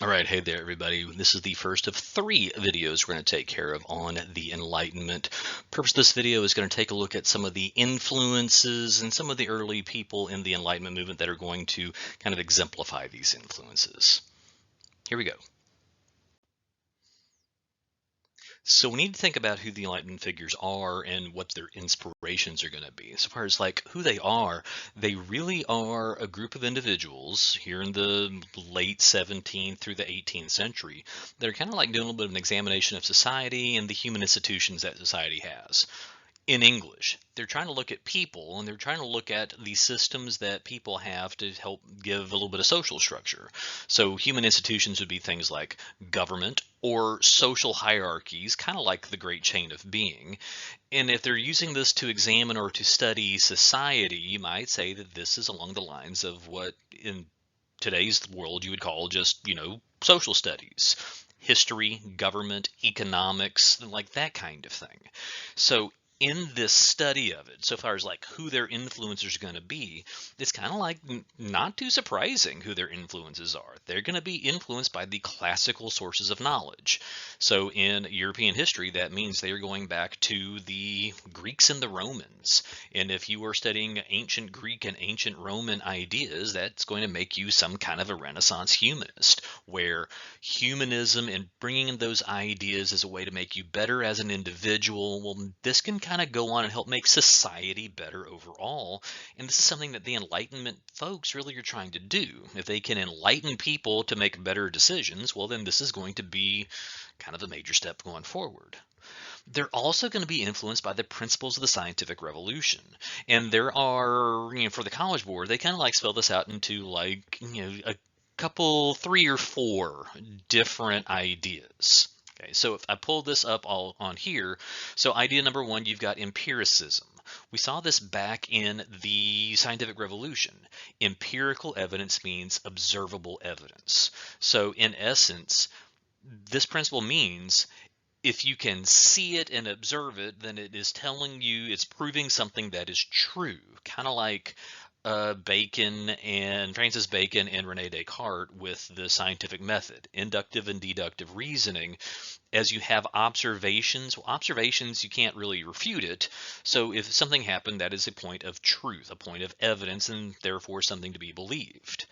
All right, hey there, everybody. This is the first of three videos we're going to take care of on the Enlightenment. Purpose of this video is going to take a look at some of the influences and some of the early people in the Enlightenment movement that are going to kind of exemplify these influences. Here we go. So we need to think about who the Enlightenment figures are and what their inspirations are going to be. As far as like who they are, they really are a group of individuals here in the late 17th through the 18th century that are kind of like doing a little bit of an examination of society and the human institutions that society has in English. They're trying to look at people and they're trying to look at the systems that people have to help give a little bit of social structure. So human institutions would be things like government or social hierarchies, kind of like the great chain of being. And if they're using this to examine or to study society, you might say that this is along the lines of what in today's world you would call just, social studies, history, government, economics, like that kind of thing. So in this study of it, so far as like who their influencers are going to be, it's kind of like not too surprising who their influences are. They're going to be influenced by the classical sources of knowledge. So in European history, that means they are going back to the Greeks and the Romans. And if you are studying ancient Greek and ancient Roman ideas, that's going to make you some kind of a Renaissance humanist, where humanism and bringing in those ideas as a way to make you better as an individual, well, this can kind of go on and help make society better overall. And this is something that the Enlightenment folks really are trying to do. If they can enlighten people to make better decisions, well, then this is going to be kind of a major step going forward. They're also going to be influenced by the principles of the scientific revolution. And there are, for the College Board, they kind of like spell this out into like, a couple, three or four different ideas. Okay, so if I pull this up all on here, so idea number one, you've got empiricism. We saw this back in the scientific revolution. Empirical evidence means observable evidence. So in essence, this principle means if you can see it and observe it, then it is telling you, it's proving something that is true. Kind of like Francis Bacon and Rene Descartes with the scientific method, inductive and deductive reasoning. As you have observations, well, observations, you can't really refute it. So if something happened, that is a point of truth, a point of evidence, and therefore something to be believed.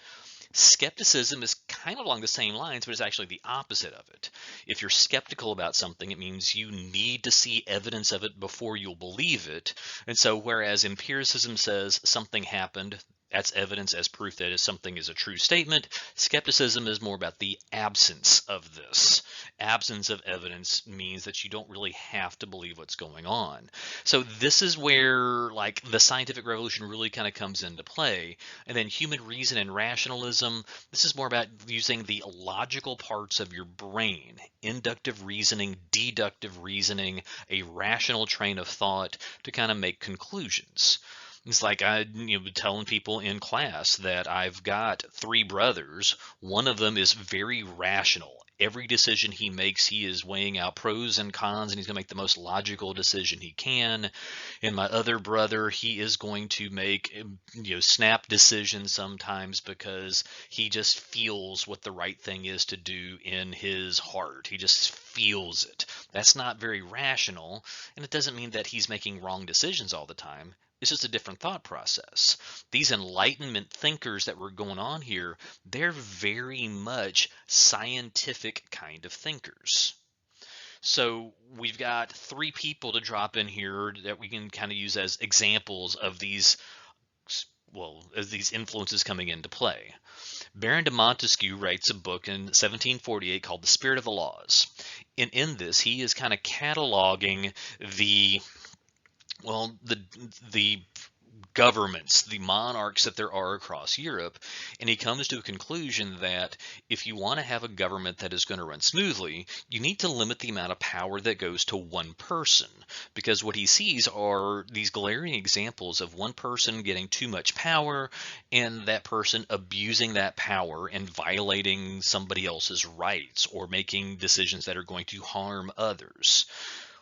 Skepticism is kind of along the same lines, but it's actually the opposite of it. If you're skeptical about something, it means you need to see evidence of it before you'll believe it. And so whereas empiricism says something happened, that's evidence as proof that something is a true statement, skepticism is more about the absence of this. Absence of evidence means that you don't really have to believe what's going on. So this is where like the scientific revolution really kind of comes into play. And then human reason and rationalism, this is more about using the logical parts of your brain, inductive reasoning, deductive reasoning, a rational train of thought to kind of make conclusions. It's like I, telling people in class that I've got three brothers. One of them is very rational. Every decision he makes, he is weighing out pros and cons, and he's going to make the most logical decision he can. And my other brother, he is going to make, snap decisions sometimes because he just feels what the right thing is to do in his heart. He just feels it. That's not very rational, and it doesn't mean that he's making wrong decisions all the time. It's just a different thought process. These Enlightenment thinkers that were going on here, they're very much scientific kind of thinkers. So we've got three people to drop in here that we can kind of use as examples of these, well, as these influences coming into play. Baron de Montesquieu writes a book in 1748 called The Spirit of the Laws. And in this, he is kind of cataloging the governments, the monarchs that there are across Europe, and he comes to a conclusion that if you want to have a government that is going to run smoothly, you need to limit the amount of power that goes to one person, because what he sees are these glaring examples of one person getting too much power and that person abusing that power and violating somebody else's rights or making decisions that are going to harm others.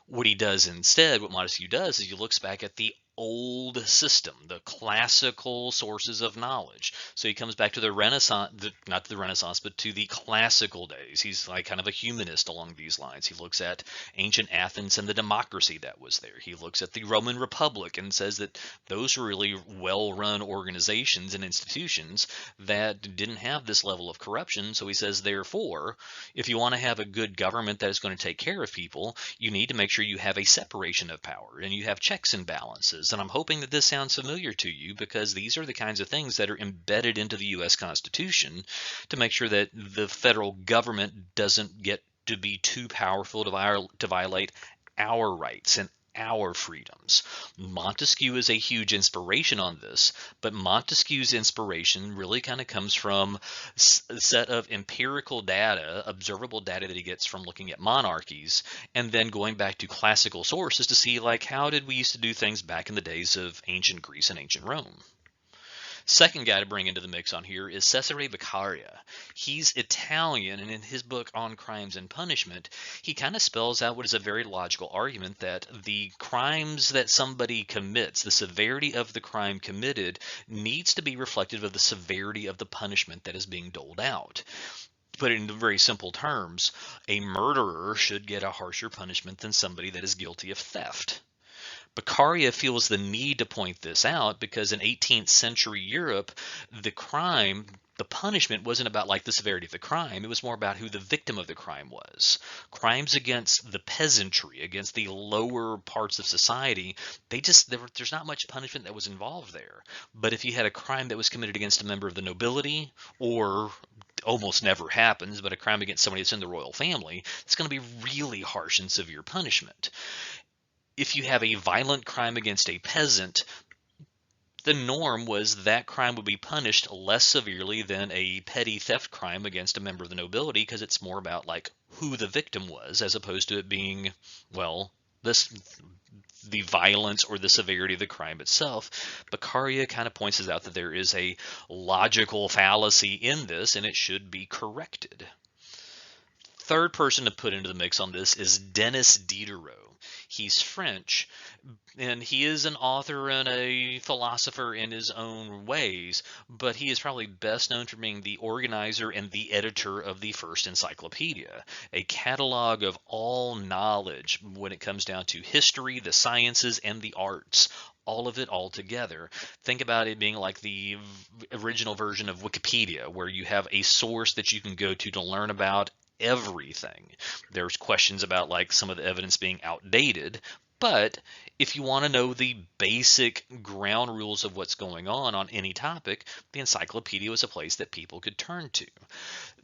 What he does instead, what Montesquieu does, is he looks back at the old system, the classical sources of knowledge. So he comes back to the Renaissance, not the Renaissance, but to the classical days. He's like kind of a humanist along these lines. He looks at ancient Athens and the democracy that was there. He looks at the Roman Republic and says that those were really well-run organizations and institutions that didn't have this level of corruption. So he says, therefore, if you want to have a good government that is going to take care of people, you need to make sure you have a separation of power and you have checks and balances. And I'm hoping that this sounds familiar to you, because these are the kinds of things that are embedded into the U.S. Constitution to make sure that the federal government doesn't get to be too powerful to violate our rights and our freedoms. Montesquieu is a huge inspiration on this, but Montesquieu's inspiration really kind of comes from a set of empirical data, observable data that he gets from looking at monarchies, and then going back to classical sources to see, like, how did we used to do things back in the days of ancient Greece and ancient Rome. Second guy to bring into the mix on here is Cesare Beccaria. He's Italian, and in his book On Crimes and Punishment, he kind of spells out what is a very logical argument that the crimes that somebody commits, the severity of the crime committed, needs to be reflective of the severity of the punishment that is being doled out. To put it into very simple terms, a murderer should get a harsher punishment than somebody that is guilty of theft. Beccaria feels the need to point this out because in 18th century Europe, the crime, the punishment wasn't about like the severity of the crime. It was more about who the victim of the crime was. Crimes against the peasantry, against the lower parts of society, there's not much punishment that was involved there. But if you had a crime that was committed against a member of the nobility, or almost never happens, but a crime against somebody that's in the royal family, it's going to be really harsh and severe punishment. If you have a violent crime against a peasant, the norm was that crime would be punished less severely than a petty theft crime against a member of the nobility, because it's more about like who the victim was, as opposed to it being, well, the violence or the severity of the crime itself. Beccaria kind of points out that there is a logical fallacy in this, and it should be corrected. Third person to put into the mix on this is Denis Diderot. He's French, and he is an author and a philosopher in his own ways, but he is probably best known for being the organizer and the editor of the first encyclopedia, a catalog of all knowledge when it comes down to history, the sciences, and the arts. All of it all together. Think about it being like the original version of Wikipedia, where you have a source that you can go to learn about everything. There's questions about like some of the evidence being outdated, but if you want to know the basic ground rules of what's going on any topic, the encyclopedia was a place that people could turn to.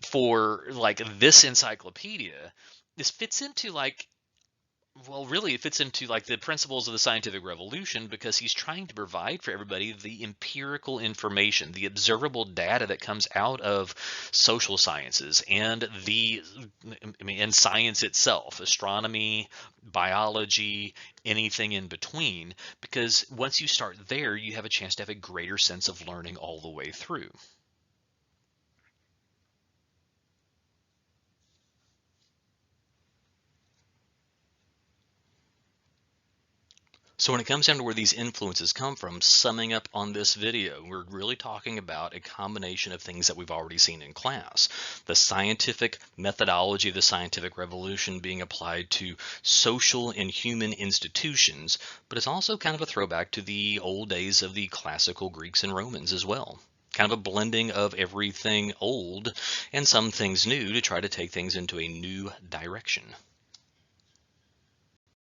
For like this encyclopedia, this fits into like, well, really, it fits into like the principles of the scientific revolution, because he's trying to provide for everybody the empirical information, the observable data that comes out of social sciences and and science itself, astronomy, biology, anything in between, because once you start there, you have a chance to have a greater sense of learning all the way through. So when it comes down to where these influences come from, summing up on this video, we're really talking about a combination of things that we've already seen in class. The scientific methodology of the scientific revolution being applied to social and human institutions, but it's also kind of a throwback to the old days of the classical Greeks and Romans as well. Kind of a blending of everything old and some things new to try to take things into a new direction.